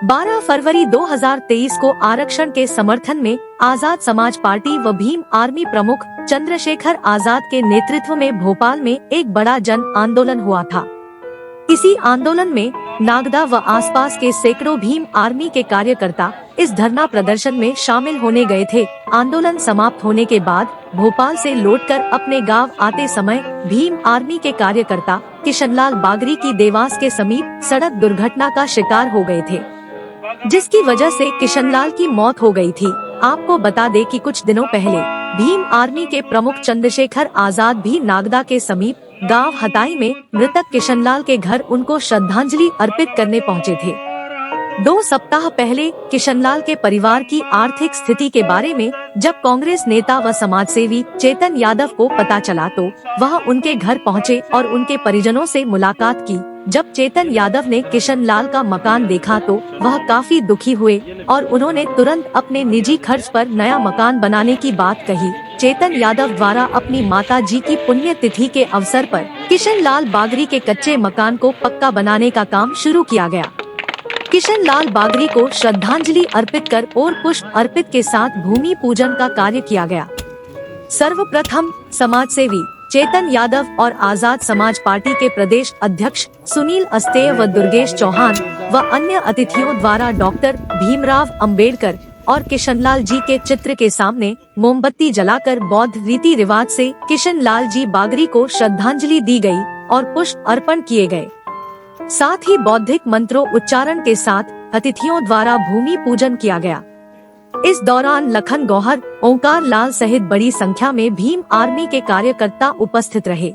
12 फरवरी 2023 को आरक्षण के समर्थन में आजाद समाज पार्टी व भीम आर्मी प्रमुख चंद्रशेखर आजाद के नेतृत्व में भोपाल में एक बड़ा जन आंदोलन हुआ था। इसी आंदोलन में नागदा व आसपास के सैकड़ों भीम आर्मी के कार्यकर्ता इस धरना प्रदर्शन में शामिल होने गए थे। आंदोलन समाप्त होने के बाद भोपाल से लौटकर अपने गांव आते समय भीम आर्मी के कार्यकर्ता किशनलाल बागरी की देवास के समीप सड़क दुर्घटना का शिकार हो गए थे, जिसकी वजह से किशनलाल की मौत हो गई थी। आपको बता दें कि कुछ दिनों पहले भीम आर्मी के प्रमुख चंद्रशेखर आजाद भी नागदा के समीप गांव हताई में मृतक किशनलाल के घर उनको श्रद्धांजलि अर्पित करने पहुंचे थे। 2 सप्ताह पहले किशनलाल के परिवार की आर्थिक स्थिति के बारे में जब कांग्रेस नेता व समाजसेवी चेतन यादव को पता चला तो वह उनके घर पहुंचे और उनके परिजनों से मुलाकात की। जब चेतन यादव ने किशनलाल का मकान देखा तो वह काफी दुखी हुए और उन्होंने तुरंत अपने निजी खर्च पर नया मकान बनाने की बात कही। चेतन यादव द्वारा अपनी माता जी की पुण्यतिथि के अवसर पर किशनलाल बागरी के कच्चे मकान को पक्का बनाने का काम शुरू किया गया। किशनलाल बागरी को श्रद्धांजलि अर्पित कर और पुष्प अर्पित के साथ भूमि पूजन का कार्य किया गया। सर्वप्रथम समाजसेवी चेतन यादव और आजाद समाज पार्टी के प्रदेश अध्यक्ष सुनील अस्तेय व दुर्गेश चौहान व अन्य अतिथियों द्वारा डॉक्टर भीमराव अंबेडकर और किशनलाल जी के चित्र के सामने मोमबत्ती जलाकर बौद्ध रीति रिवाज से किशनलाल जी बागरी को श्रद्धांजलि दी गई और पुष्प अर्पण किए गए। साथ ही बौद्धिक मंत्रों उच्चारण के साथ अतिथियों द्वारा भूमि पूजन किया गया। इस दौरान लखन गौहर, ओंकार लाल सहित बड़ी संख्या में भीम आर्मी के कार्यकर्ता उपस्थित रहे।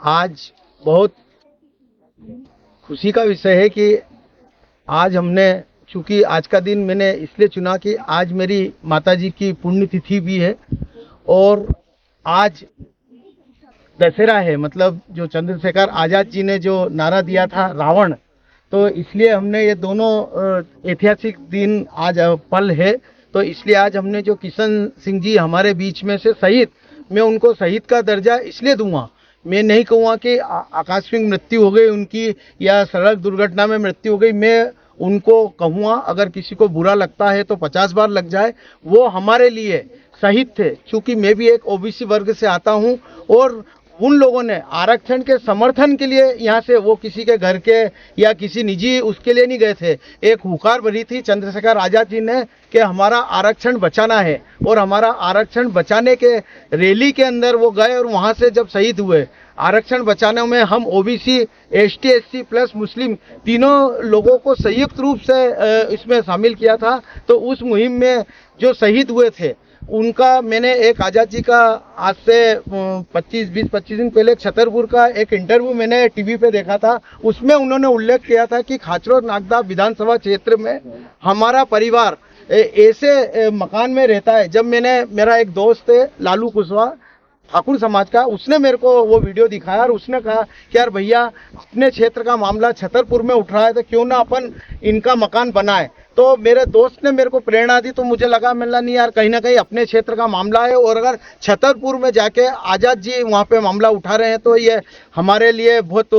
आज बहुत खुशी का विषय है कि आज हमने, चूँकि आज का दिन मैंने इसलिए चुना कि आज मेरी माताजी की पुण्यतिथि भी है और आज दशहरा है। मतलब जो चंद्रशेखर आज़ाद जी ने जो नारा दिया था रावण, तो इसलिए हमने ये दोनों ऐतिहासिक दिन आज पल है। तो इसलिए आज हमने जो किशन सिंह जी हमारे बीच में से शहीद, मैं उनको शहीद का दर्जा इसलिए दूंगा, मैं नहीं कहूँगा कि आकस्मिक मृत्यु हो गई उनकी या सड़क दुर्घटना में मृत्यु हो गई। मैं उनको कहूँगा, अगर किसी को बुरा लगता है तो 50 बार लग जाए, वो हमारे लिए शहीद थे। क्योंकि मैं भी एक ओबीसी वर्ग से आता हूँ और उन लोगों ने आरक्षण के समर्थन के लिए यहाँ से, वो किसी के घर के या किसी निजी उसके लिए नहीं गए थे। एक हुकार भरी थी चंद्रशेखर आज़ाद जी ने कि हमारा आरक्षण बचाना है, और हमारा आरक्षण बचाने के रैली के अंदर वो गए और वहाँ से जब शहीद हुए। आरक्षण बचाने में हम ओबीसी, एसटी, एससी प्लस मुस्लिम तीनों लोगों को संयुक्त रूप से इसमें शामिल किया था। तो उस मुहिम में जो शहीद हुए थे उनका मैंने एक आज़ाद जी का आज से 20-25 दिन पहले छतरपुर का एक इंटरव्यू मैंने टीवी पे देखा था। उसमें उन्होंने उल्लेख किया था कि खाचरोद नागदा विधानसभा क्षेत्र में हमारा परिवार ऐसे मकान में रहता है। जब मेरा एक दोस्त है लालू कुशवाहा ठाकुर समाज का, उसने मेरे को वो वीडियो दिखाया और उसने कहा कि यार भैया, अपने क्षेत्र का मामला छतरपुर में उठ रहा है तो क्यों ना अपन इनका मकान बनाए। तो मेरे दोस्त ने मेरे को प्रेरणा दी, तो मुझे लगा मिला नहीं यार, कहीं ना कहीं अपने क्षेत्र का मामला है, और अगर छतरपुर में जाके आज़ाद जी वहाँ पे मामला उठा रहे हैं तो ये हमारे लिए बहुत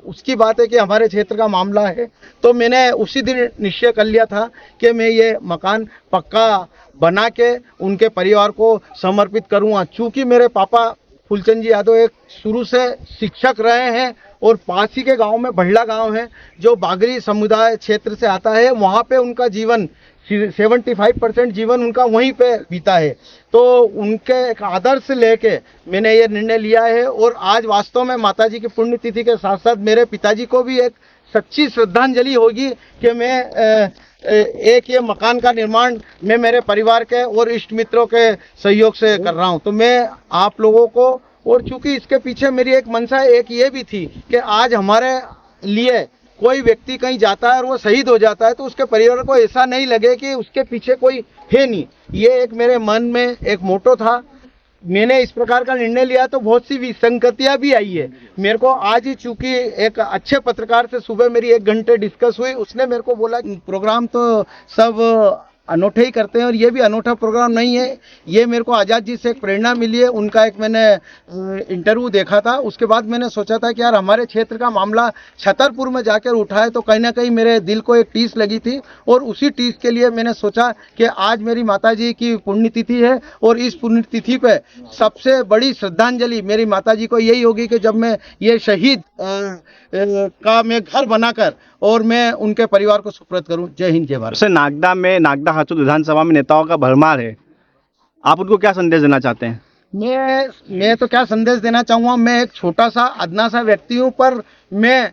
उसकी बात है कि हमारे क्षेत्र का मामला है। तो मैंने उसी दिन निश्चय कर लिया था कि मैं ये मकान पक्का बना के उनके परिवार को समर्पित करूँगा। चूँकि मेरे पापा फूलचंद जी यादव एक शुरू से शिक्षक रहे हैं, और पास ही के गांव में बढ़ला गांव है जो बागरी समुदाय क्षेत्र से आता है, वहाँ पे उनका जीवन 75% जीवन उनका वहीं पे बीता है। तो उनके एक आदर्श लेके मैंने ये निर्णय लिया है, और आज वास्तव में माताजी की पुण्यतिथि के साथ साथ मेरे पिताजी को भी एक सच्ची श्रद्धांजलि होगी कि मैं एक ये मकान का निर्माण मैं मेरे परिवार के और इष्ट मित्रों के सहयोग से कर रहा हूँ। तो मैं आप लोगों को, और चूंकि इसके पीछे मेरी एक मंशा एक ये भी थी कि आज हमारे लिए कोई व्यक्ति कहीं जाता है और वो शहीद हो जाता है तो उसके परिवार को ऐसा नहीं लगे कि उसके पीछे कोई है नहीं। ये एक मेरे मन में एक मोटो था। मैंने इस प्रकार का निर्णय लिया तो बहुत सी विसंगतियां भी आई है मेरे को। आज ही चूंकि एक अच्छे पत्रकार से सुबह मेरी 1 घंटे डिस्कस हुई, उसने मेरे को बोला प्रोग्राम तो सब अनोखे ही करते हैं और ये भी अनोखा प्रोग्राम नहीं है। ये मेरे को आज़ाद जी से एक प्रेरणा मिली है, उनका एक मैंने इंटरव्यू देखा था, उसके बाद मैंने सोचा था कि यार हमारे क्षेत्र का मामला छतरपुर में जाकर उठा है तो कहीं ना कहीं मेरे दिल को एक टीस लगी थी, और उसी टीस के लिए मैंने सोचा कि आज मेरी माताजी की पुण्यतिथि है और इस पुण्यतिथि पे सबसे बड़ी श्रद्धांजलि मेरी माताजी को यही होगी कि जब मैं ये शहीद का मैं घर बनाकर और मैं उनके परिवार को सुपुर्द करूं। जय हिंद, जय भारत। नागदा हाथुद विधानसभा में नेताओं का भरमार है, आप उनको क्या संदेश देना चाहते हैं? मैं तो क्या संदेश देना चाहूँगा, मैं एक छोटा सा अदना सा व्यक्ति हूँ, पर मैं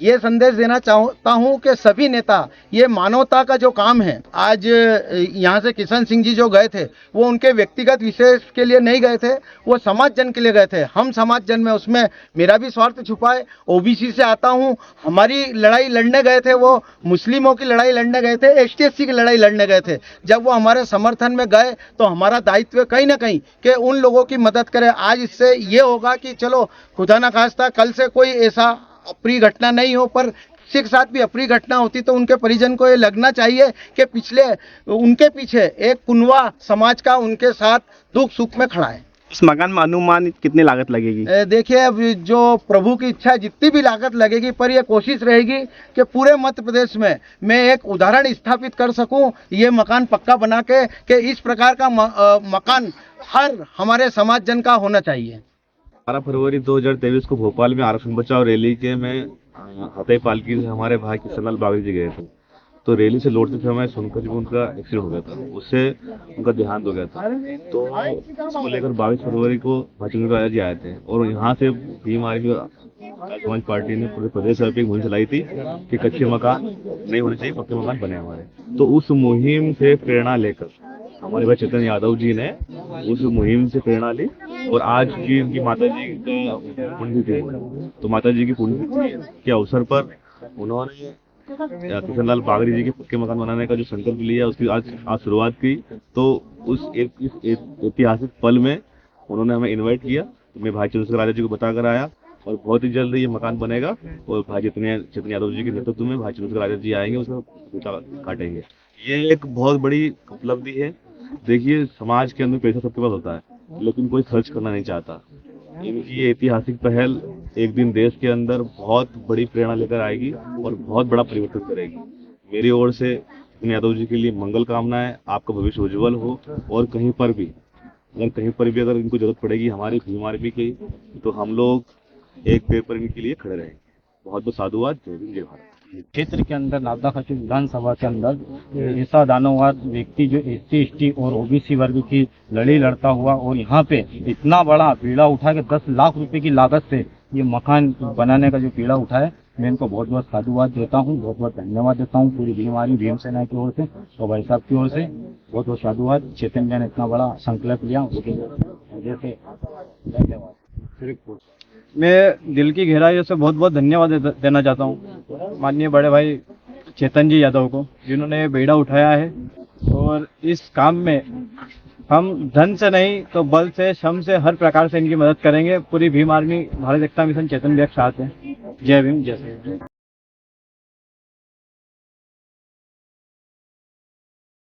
ये संदेश देना चाहता हूँ कि सभी नेता ये मानवता का जो काम है, आज यहाँ से किशन सिंह जी जो गए थे वो उनके व्यक्तिगत विशेष के लिए नहीं गए थे, वो समाज जन के लिए गए थे। हम समाज जन में उसमें मेरा भी स्वार्थ छुपा है। ओबीसी से आता हूँ, हमारी लड़ाई लड़ने गए थे, वो मुस्लिमों की लड़ाई लड़ने गए थे, ST/SC की लड़ाई लड़ने गए थे। जब वो हमारे समर्थन में गए तो हमारा दायित्व कहीं ना कहीं कि उन लोगों की मदद करें। आज इससे ये होगा कि चलो खुदा ना खास्ता कल से कोई ऐसा अप्रिय घटना नहीं हो, पर किसी के साथ भी अप्रिय घटना होती तो उनके परिजन को ये लगना चाहिए कि उनके पीछे एक कुनवा समाज का उनके साथ दुख सुख में खड़ा है। इस मकान में अनुमानित कितनी लागत लगेगी? देखिए, अब जो प्रभु की इच्छा जितनी भी लागत लगेगी, पर यह कोशिश रहेगी कि पूरे मध्य प्रदेश में मैं एक उदाहरण स्थापित कर सकूं, ये मकान पक्का बना के कि इस प्रकार का मकान हर हमारे समाज जन का होना चाहिए। 12 फरवरी 2023 को भोपाल में आरक्षण बचाओ रैली के में हथई पालकी से हमारे भाई किशनलाल बागरी जी गए थे। तो रैली से लौटते समय सुनकर जब उनका एक्सीडेंट हो गया था, उससे उनका देहांत हो गया था। तो उसको लेकर 22 फरवरी को भाजपा राजा जी आए थे, और यहाँ से भीम आर्मी समाज पार्टी ने पूरे प्रदेश व्यापी मुहिम चलाई थी कि कच्चे मकान नहीं होने चाहिए, पक्के मकान बने हमारे। तो उस मुहिम से प्रेरणा लेकर हमारे भाई चेतन यादव जी ने उस मुहिम से प्रेरणा ली, और आज की उनकी माता जी का पुण्यतिथि, तो माता जी की पुण्यतिथि के अवसर पर उन्होंने किशनलाल बागरी जी के पक्के मकान बनाने का जो संकल्प लिया उसकी आज शुरुआत की। तो उस ऐतिहासिक पल में उन्होंने हमें इनवाइट किया, मैं भाई चंद्रशेखर राजा जी को बताकर आया, और बहुत ही जल्द ये मकान बनेगा, और भाई चेतन यादव जी के नेतृत्व में भाई चंद्रशेखर राजा जी आएंगे, उसमें फूटा काटेंगे। ये एक बहुत बड़ी उपलब्धि है। देखिए, समाज के अंदर पैसा सबके पास होता है, लेकिन कोई खर्च करना नहीं चाहता। इनकी ये ऐतिहासिक पहल एक दिन देश के अंदर बहुत बड़ी प्रेरणा लेकर आएगी और बहुत बड़ा परिवर्तन करेगी। मेरी ओर से यादव जी के लिए मंगल कामनाएं, आपका भविष्य उज्जवल हो, और कहीं पर भी अगर इनको जरूरत पड़ेगी हमारी भीम आर्मी की, तो हम लोग एक पैर पर इनके लिए खड़े रहेंगे। बहुत बहुत साधुवाद। जय हिंद, जय भारत। क्षेत्र के अंदर नागदा हाथुद विधानसभा के अंदर ऐसा दानववाद व्यक्ति जो SC/ST और OBC वर्ग की लड़ाई लड़ता हुआ और यहाँ पे इतना बड़ा पीड़ा उठा के 10 लाख रुपए की लागत से ये मकान बनाने का जो पीड़ा उठाया, मैं इनको बहुत बहुत साधुवाद देता हूँ, बहुत बहुत धन्यवाद देता हूँ पूरी भीम आर्मी भीम सेना की ओर से और भाई साहब की ओर से बहुत बहुत साधुवाद। चेतन जी ने इतना बड़ा संकल्प लिया, उसके वजह से धन्यवाद। मैं दिल की गहराइयों से बहुत बहुत धन्यवाद देना चाहता हूँ माननीय बड़े भाई चेतन जी यादव को, जिन्होंने बेड़ा उठाया है, और इस काम में हम धन से नहीं तो बल से, श्रम से, हर प्रकार से इनकी मदद करेंगे। पूरी भीम आर्मी भारत एकता मिशन चेतन भी एक साथ है। जय भीम, जय श्री राम।